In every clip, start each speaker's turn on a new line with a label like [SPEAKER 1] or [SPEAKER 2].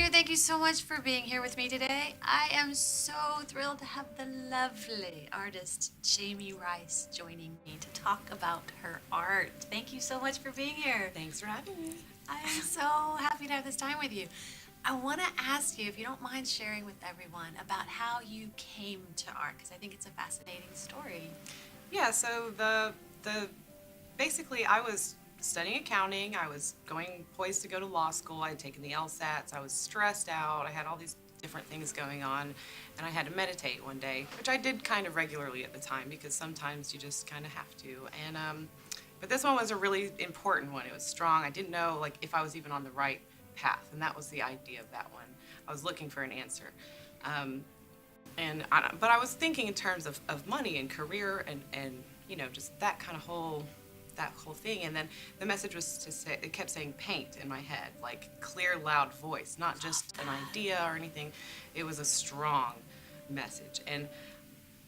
[SPEAKER 1] thank you so much for being here with me today. I am so thrilled to have the lovely artist Jamie Rice joining me to talk about her art. Thank you so much for being here.
[SPEAKER 2] Thanks for having me.
[SPEAKER 1] I am so happy to have this time with you. I want to ask you, if you don't mind sharing with everyone, about how you came to art, because I think it's a fascinating story.
[SPEAKER 2] Yeah, so the basically I was studying accounting. I was going poised to go to law school. I had taken the LSATs. I was stressed out. I had all these different things going on, and I had to meditate one day, which I did kind of regularly at the time because sometimes you just kind of have to. And but this one was a really important one. It was strong. I didn't know like if I was even on the right path, and that was the idea of that one. I was looking for an answer. Um, but I was thinking in terms of money and career and just that whole thing. And then the message was to say, it kept saying paint in my head, like clear, loud voice, not just an idea or anything. It was a strong message. And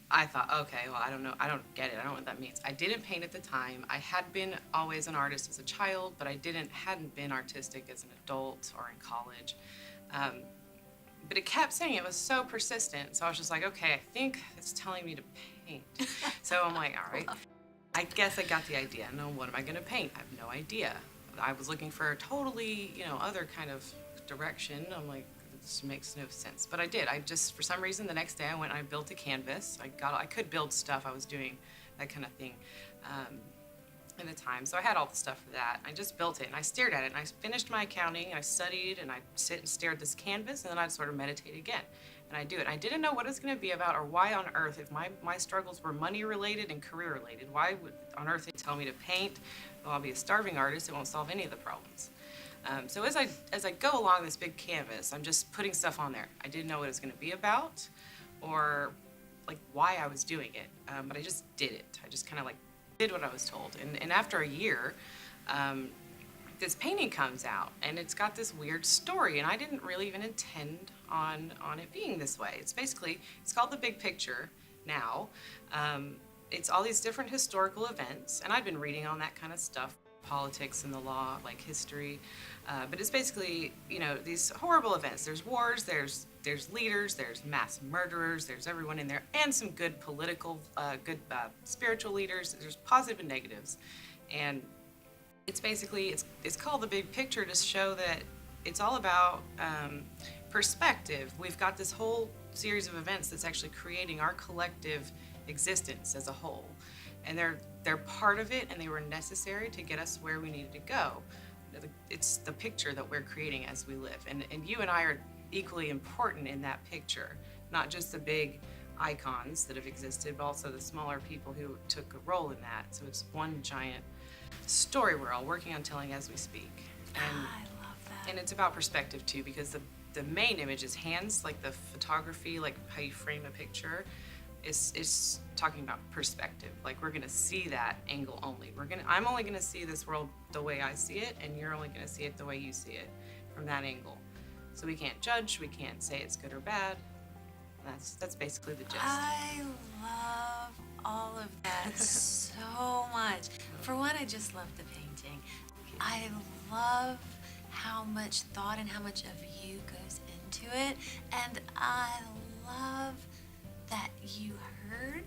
[SPEAKER 2] I thought, okay, well, I don't know, I don't get it, I don't know what that means. I didn't paint at the time. I had been always an artist as a child, but I hadn't been artistic as an adult or in college. Um, but it kept saying, it was so persistent. So I was just like, okay, I think it's telling me to paint. So I'm like, all right, I guess I got the idea. No, what am I going to paint? I have no idea. I was looking for a totally, other kind of direction. I'm like, this makes no sense. But I did. I just, for some reason, the next day I went and I built a canvas. I could build stuff. I was doing that kind of thing at the time. So I had all the stuff for that. I just built it and I stared at it and I finished my accounting and I studied and I'd sit and stare at this canvas and then I'd sort of meditate again. And I do it. I didn't know what it was going to be about or why on earth, if my struggles were money related and career related, why would on earth they tell me to paint? Well, I'll be a starving artist. It won't solve any of the problems. So as I go along this big canvas, I'm just putting stuff on there. I didn't know what it was going to be about or like why I was doing it, but I just did it. I just kind of like did what I was told. And after a year, this painting comes out and it's got this weird story and I didn't really even intend on it being this way. It's called The Big Picture now. It's all these different historical events and I've been reading on that kind of stuff, politics and the law, like history. But it's basically, these horrible events. There's wars, there's leaders, there's mass murderers, there's everyone in there, and some good political, good spiritual leaders. There's positive and negatives. And it's called The Big Picture to show that it's all about perspective. We've got this whole series of events that's actually creating our collective existence as a whole. And they're part of it and they were necessary to get us where we needed to go. It's the picture that we're creating as we live. And you and I are equally important in that picture, not just the big icons that have existed, but also the smaller people who took a role in that. So it's one giant story we're all working on telling as we speak. And,
[SPEAKER 1] I love that.
[SPEAKER 2] and it's about perspective too, because the main image is hands, like the photography, like how you frame a picture. Is talking about perspective. Like we're gonna see that angle only. I'm only gonna see this world the way I see it, and you're only gonna see it the way you see it from that angle. So we can't judge. We can't say it's good or bad. That's basically the gist.
[SPEAKER 1] I love all of that so much. For one, I just love the painting. I love how much thought and how much of you goes into it. And I love that you heard,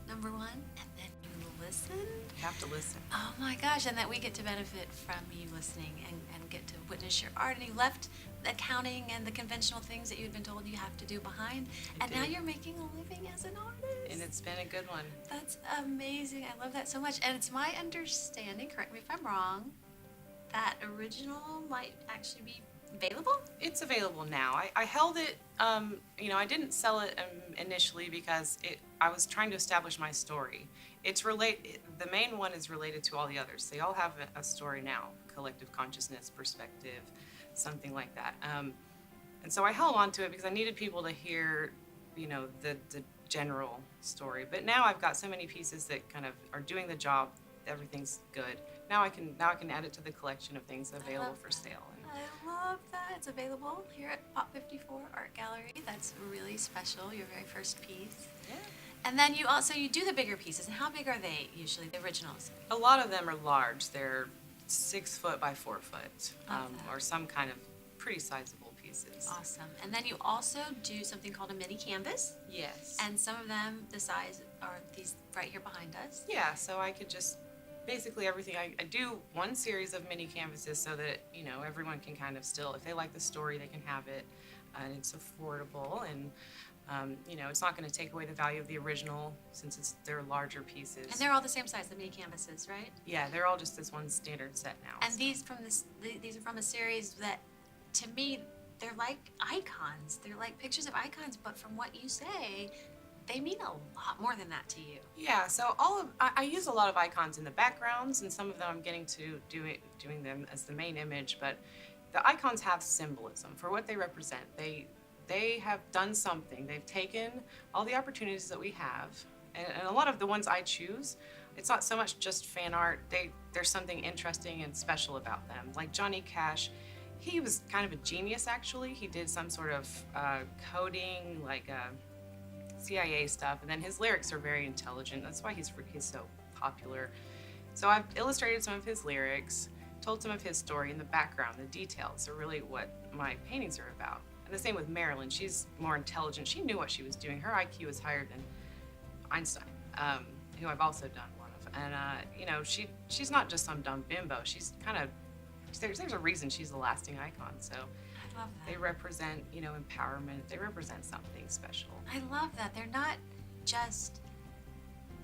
[SPEAKER 1] number one, and then you listened.
[SPEAKER 2] You have to listen.
[SPEAKER 1] Oh my gosh, and that we get to benefit from you listening and get to witness your art. And you left the accounting and the conventional things that you'd been told you have to do behind. And now you're making a living as an artist.
[SPEAKER 2] And it's been a good one.
[SPEAKER 1] That's amazing. I love that so much. And it's my understanding, correct me if I'm wrong, that original might actually be available?
[SPEAKER 2] It's available now. I held it, I didn't sell it initially because I was trying to establish my story. The main one is related to all the others. They all have a story now, collective consciousness, perspective, something like that. And so I held on to it because I needed people to hear, the general story. But now I've got so many pieces that kind of are doing the job. Everything's good. Now I can add it to the collection of things available for sale.
[SPEAKER 1] I love that. It's available here at Pop 54 Art Gallery. That's really special, your very first piece.
[SPEAKER 2] Yeah.
[SPEAKER 1] And then you do the bigger pieces. And how big are they usually, the originals?
[SPEAKER 2] A lot of them are large. They're 6 foot by 4 foot, or some kind of pretty sizable piece. pieces.
[SPEAKER 1] Awesome. And then you also do something called a mini canvas,
[SPEAKER 2] Yes.
[SPEAKER 1] and some of them, the size are these right here behind us.
[SPEAKER 2] Yeah, so I could just basically everything. I do one series of mini canvases so that, everyone can kind of still, if they like the story, they can have it, and it's affordable, and it's not going to take away the value of the original since they're larger pieces.
[SPEAKER 1] And they're all the same size, the mini canvases, right?
[SPEAKER 2] Yeah, they're all just this one standard set now.
[SPEAKER 1] And these are from a series that, to me, they're like icons. They're like pictures of icons, but from what you say, they mean a lot more than that to you.
[SPEAKER 2] Yeah, so I use a lot of icons in the backgrounds, and some of them I'm getting to doing them as the main image, but the icons have symbolism for what they represent. They have done something. They've taken all the opportunities that we have, and a lot of the ones I choose, it's not so much just fan art. There's something interesting and special about them. Like Johnny Cash, he was kind of a genius, actually. He did some sort of coding, like CIA stuff, and then his lyrics are very intelligent. That's why he's so popular. So I've illustrated some of his lyrics, told some of his story, and the background, the details are really what my paintings are about. And the same with Marilyn. She's more intelligent. She knew what she was doing. Her IQ is higher than Einstein, who I've also done one of. And she's not just some dumb bimbo. She's kind of there's a reason she's a lasting icon. So
[SPEAKER 1] I love that.
[SPEAKER 2] they represent empowerment. They represent something special.
[SPEAKER 1] I love that. They're not just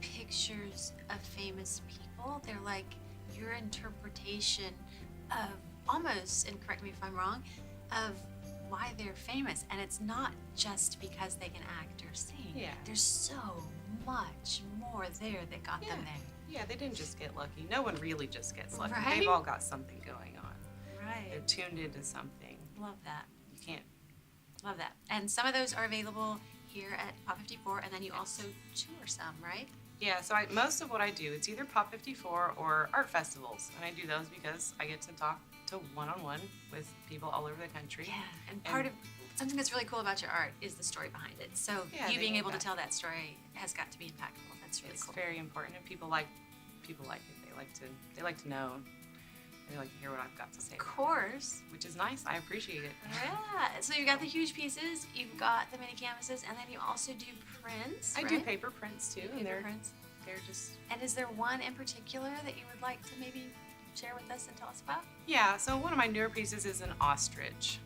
[SPEAKER 1] pictures of famous people. They're like your interpretation of almost, and correct me if I'm wrong, of why they're famous. And it's not just because they can act or sing.
[SPEAKER 2] Yeah.
[SPEAKER 1] There's so much more there that got them there.
[SPEAKER 2] Yeah, they didn't just get lucky. No one really just gets lucky.
[SPEAKER 1] Right?
[SPEAKER 2] They've all got something going on.
[SPEAKER 1] Right.
[SPEAKER 2] They're tuned into something.
[SPEAKER 1] Love that.
[SPEAKER 2] You can't.
[SPEAKER 1] Love that. And some of those are available here at Pop 54, and then you also tour some, right?
[SPEAKER 2] Yeah, so most of what I do, it's either Pop 54 or art festivals. And I do those because I get to talk to one-on-one with people all over the country.
[SPEAKER 1] Yeah, and part of something that's really cool about your art is the story behind it. So
[SPEAKER 2] Yeah,
[SPEAKER 1] you
[SPEAKER 2] they
[SPEAKER 1] being
[SPEAKER 2] need
[SPEAKER 1] able to
[SPEAKER 2] that.
[SPEAKER 1] tell that story has got to be impactful. That's really
[SPEAKER 2] It's
[SPEAKER 1] cool.
[SPEAKER 2] very important, and people like it. They like to know. They like to hear what I've got to say,
[SPEAKER 1] Of course.
[SPEAKER 2] which is nice. I appreciate it.
[SPEAKER 1] Yeah. So you've got the huge pieces, you've got the mini canvases, and then you also do prints.
[SPEAKER 2] I
[SPEAKER 1] right?
[SPEAKER 2] do paper prints too, and
[SPEAKER 1] Paper
[SPEAKER 2] they're
[SPEAKER 1] prints.
[SPEAKER 2] just.
[SPEAKER 1] And is there one in particular that you would like to maybe share with us and tell us about?
[SPEAKER 2] Yeah, so one of my newer pieces is an ostrich.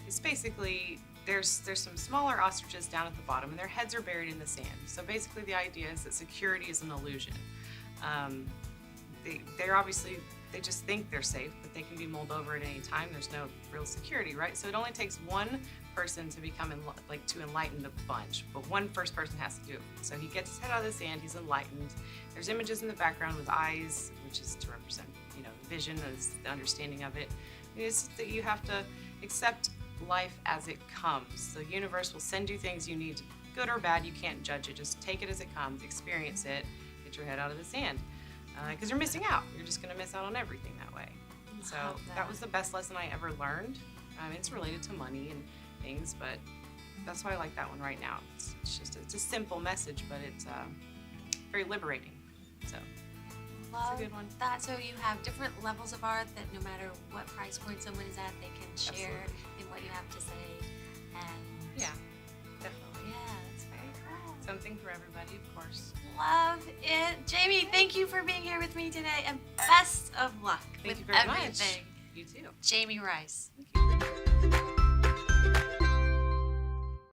[SPEAKER 2] It's basically, there's some smaller ostriches down at the bottom, and their heads are buried in the sand. So basically the idea is that security is an illusion. They're obviously, they just think they're safe, but they can be mulled over at any time. There's no real security, right? So it only takes one person to become, to enlighten the bunch, but one first person has to do it. So he gets his head out of the sand, he's enlightened. There's images in the background with eyes, which is to represent, vision, as the understanding of it. It's that you have to accept life as it comes. The universe will send you things you need, good or bad. You can't judge it. Just take it as it comes, experience it, get your head out of the sand. Because you're missing out. You're just going to miss out on everything that way. So
[SPEAKER 1] Love
[SPEAKER 2] that was the best lesson I ever learned. It's related to money and things, but that's why I like that one right now. It's a simple message, but it's very liberating. So
[SPEAKER 1] Love
[SPEAKER 2] good one.
[SPEAKER 1] that. So you have different levels of art that no matter what price point someone is at, they can share
[SPEAKER 2] Absolutely.
[SPEAKER 1] in what you have to say. And
[SPEAKER 2] yeah, definitely.
[SPEAKER 1] yeah, that's very cool.
[SPEAKER 2] Something for everybody, of course.
[SPEAKER 1] Love it. Jamie, thank you for being here with me today, and best of luck
[SPEAKER 2] Thank
[SPEAKER 1] with
[SPEAKER 2] you very
[SPEAKER 1] everything.
[SPEAKER 2] much. You too.
[SPEAKER 1] Jamie Rice.
[SPEAKER 2] Thank you.